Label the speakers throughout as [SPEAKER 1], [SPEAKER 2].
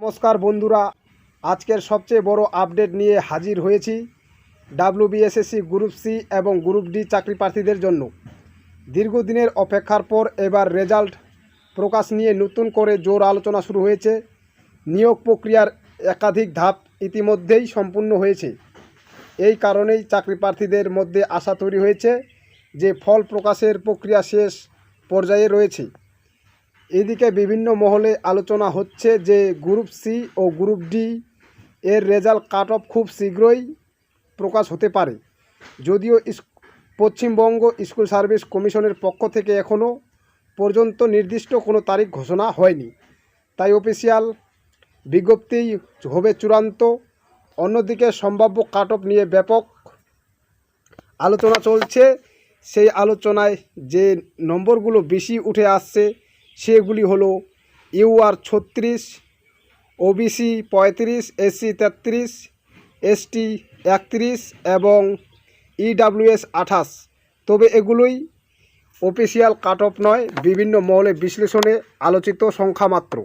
[SPEAKER 1] নমস্কার বন্ধুরা, আজকের সবচেয়ে বড় আপডেট নিয়ে হাজির হয়েছি ডাব্লিউবিএসএসসি গ্রুপ সি এবং গ্রুপ ডি চাকরি প্রার্থীদের জন্য। দীর্ঘদিনের অপেক্ষার পর এবার রেজাল্ট প্রকাশ নিয়ে নতুন করে জোর আলোচনা শুরু হয়েছে। নিয়োগ প্রক্রিয়ার একাধিক ধাপ ইতিমধ্যেই সম্পূর্ণ হয়েছে। এই কারণেই চাকরি প্রার্থীদের মধ্যে আশা তৈরি হয়েছে যে ফল প্রকাশের প্রক্রিয়া শেষ পর্যায়ে রয়েছে। এদিকে বিভিন্ন মহলে আলোচনা হচ্ছে যে গ্রুপ সি ও গ্রুপ ডি এর রেজাল্ট কাট অফ খুব শীঘ্রই প্রকাশ হতে পারে, যদিও পশ্চিমবঙ্গ স্কুল সার্ভিস কমিশনের পক্ষ থেকে এখনও পর্যন্ত নির্দিষ্ট কোনো তারিখ ঘোষণা হয়নি, তাই অফিসিয়াল বিজ্ঞপ্তিই হবে চূড়ান্ত। অন্যদিকে সম্ভাব্য কাট অফ নিয়ে ব্যাপক আলোচনা চলছে। সেই আলোচনায় যে নম্বরগুলো বেশি উঠে আসছে সেগুলি হলো ইউআর 36, ওবিসি 35, এসসি 33, এসটি 31 এবং ইডাব্লিউএস 28। তবে এগুলোই অফিসিয়াল কাট অফ নয়, বিভিন্ন মহলে বিশ্লেষণে আলোচিত সংখ্যা মাত্র।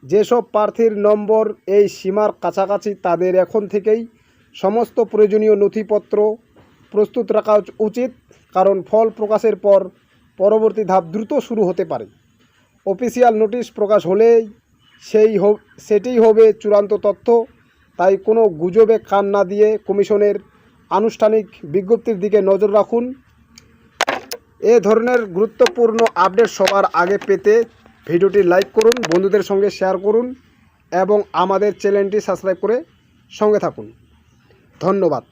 [SPEAKER 1] যেসব প্রার্থীর নম্বর এই সীমার কাছাকাছি তাদের এখন থেকেই সমস্ত প্রয়োজনীয় নথিপত্র প্রস্তুত রাখা উচিত, কারণ ফল প্রকাশের পর পরবর্তী ধাপ দ্রুত শুরু হতে পারে। অফিসিয়াল নোটিশ প্রকাশ হলেই সেটিই হবে চূড়ান্ত তথ্য, তাই কোনো গুজবে কান না দিয়ে কমিশনের আনুষ্ঠানিক বিজ্ঞপ্তির দিকে নজর রাখুন। এ ধরনের গুরুত্বপূর্ণ আপডেট সবার আগে পেতে ভিডিওটি লাইক করুন, বন্ধুদের সঙ্গে শেয়ার করুন এবং আমাদের চ্যানেলটি সাবস্ক্রাইব করে সঙ্গে থাকুন। ধন্যবাদ।